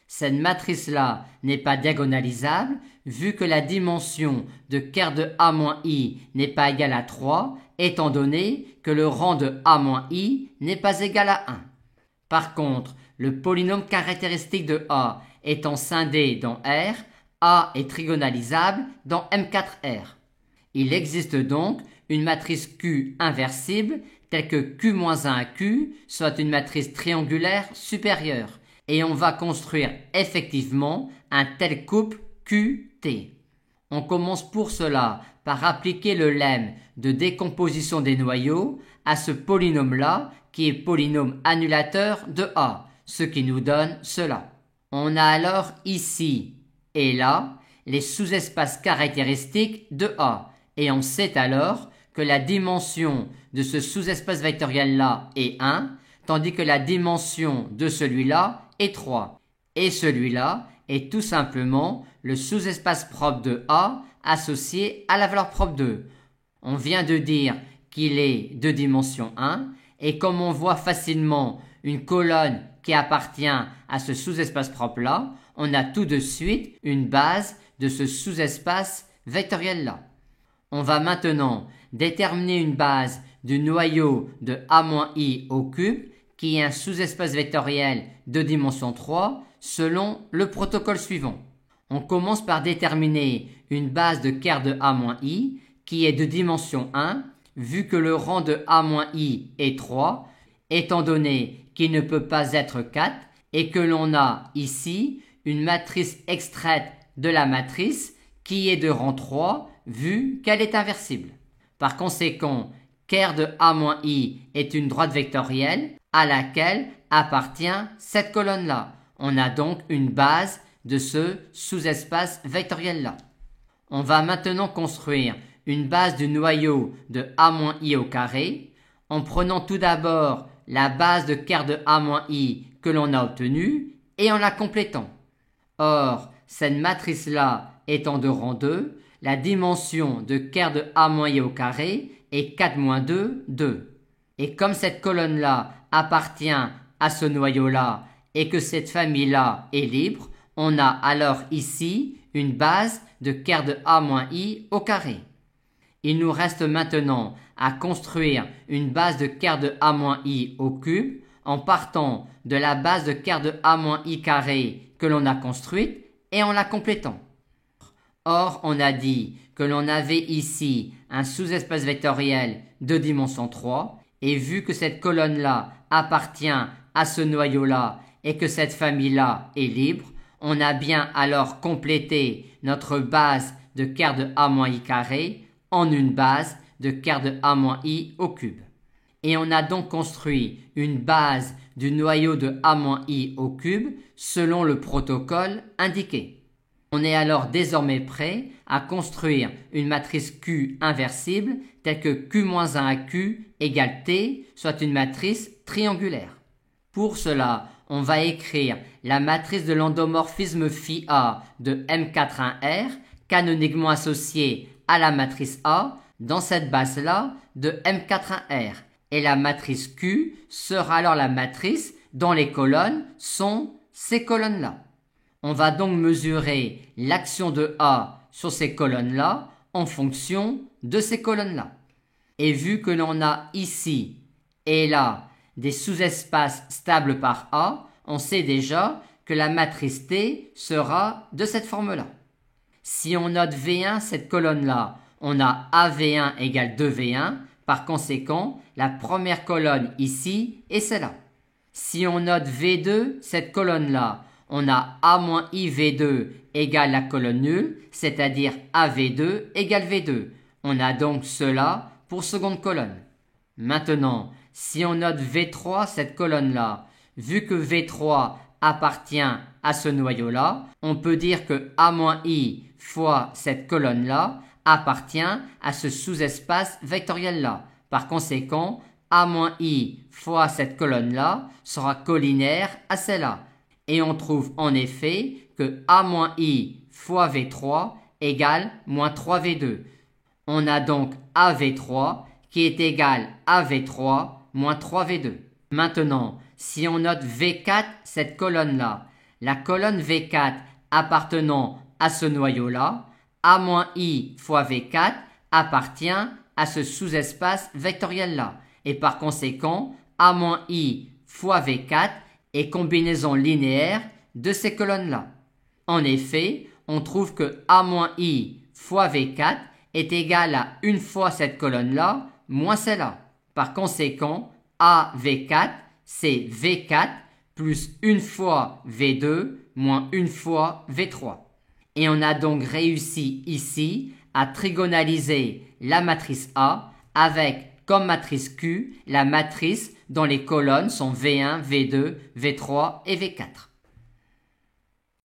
Cette matrice-là n'est pas diagonalisable vu que la dimension de ker de a-i n'est pas égale à 3, étant donné que le rang de a-i n'est pas égal à 1. Par contre, le polynôme caractéristique de A étant scindé dans R, A est trigonalisable dans M4R. Il existe donc une matrice Q inversible telle que Q-1 soit une matrice triangulaire supérieure, et on va construire effectivement un tel couple QT. On commence pour cela par appliquer le lemme de décomposition des noyaux à ce polynôme-là qui est polynôme annulateur de A, ce qui nous donne cela. On a alors ici et là les sous-espaces caractéristiques de A, et on sait alors que la dimension de ce sous-espace vectoriel-là est 1, tandis que la dimension de celui-là est 3. Et celui-là est tout simplement le sous-espace propre de A associé à la valeur propre 2. On vient de dire qu'il est de dimension 1, et comme on voit facilement une colonne qui appartient à ce sous-espace propre-là, on a tout de suite une base de ce sous-espace vectoriel-là. On va maintenant déterminer une base du noyau de a-i au cube qui est un sous-espace vectoriel de dimension 3 selon le protocole suivant. On commence par déterminer une base de ker de a-i qui est de dimension 1 vu que le rang de a-i est 3 étant donné qu'il ne peut pas être 4 et que l'on a ici une matrice extraite de la matrice qui est de rang 3 vu qu'elle est inversible. Par conséquent, ker de a-i est une droite vectorielle à laquelle appartient cette colonne-là. On a donc une base de ce sous-espace vectoriel-là. On va maintenant construire une base du noyau de a-i au carré en prenant tout d'abord la base de ker de a-i que l'on a obtenue et en la complétant. Or, cette matrice-là étant de rang 2, la dimension de ker de a-i au carré est 4 - 2, 2. Et comme cette colonne-là appartient à ce noyau-là et que cette famille-là est libre, on a alors ici une base de ker de a-i au carré. Il nous reste maintenant à construire une base de ker de a-i au cube en partant de la base de ker de a-i carré que l'on a construite et en la complétant. Or, on a dit que l'on avait ici un sous-espace vectoriel de dimension 3 et vu que cette colonne-là appartient à ce noyau-là et que cette famille-là est libre, on a bien alors complété notre base de ker de a-i carré en une base de ker de a-i au cube. Et on a donc construit une base du noyau de a-i au cube selon le protocole indiqué. On est alors désormais prêt à construire une matrice Q inversible telle que Q-1 égale T, soit une matrice triangulaire. Pour cela, on va écrire la matrice de l'endomorphisme phi A de M4,1R, canoniquement associée à la matrice A, dans cette base-là de M4,1R. Et la matrice Q sera alors la matrice dont les colonnes sont ces colonnes-là. On va donc mesurer l'action de A sur ces colonnes-là en fonction de ces colonnes-là. Et vu que l'on a ici et là des sous-espaces stables par A, on sait déjà que la matrice T sera de cette forme-là. Si on note V1, cette colonne-là, on a AV1 égale 2V1, par conséquent, la première colonne ici est celle-là. Si on note V2, cette colonne-là, on a A-IV2 égale la colonne nulle, c'est-à-dire AV2 égale V2. On a donc cela pour seconde colonne. Maintenant, si on note V3, cette colonne-là, vu que V3 appartient à ce noyau-là, on peut dire que A-I fois cette colonne-là appartient à ce sous-espace vectoriel-là. Par conséquent, A-I fois cette colonne-là sera collinaire à celle-là. Et on trouve en effet que A-I fois V3 égale moins 3V2. On a donc AV3 qui est égal à V3 moins 3V2. Maintenant, si on note V4, cette colonne-là, la colonne V4 appartenant à ce noyau-là, A-I fois V4 appartient à ce sous-espace vectoriel-là. Et par conséquent, A-I fois V4 est combinaison linéaire de ces colonnes-là. En effet, on trouve que A-I fois V4 est égal à une fois cette colonne-là moins celle-là. Par conséquent, AV4, c'est V4 plus une fois V2 moins une fois V3. Et on a donc réussi ici à trigonaliser la matrice A avec comme matrice Q la matrice dont les colonnes sont V1, V2, V3 et V4.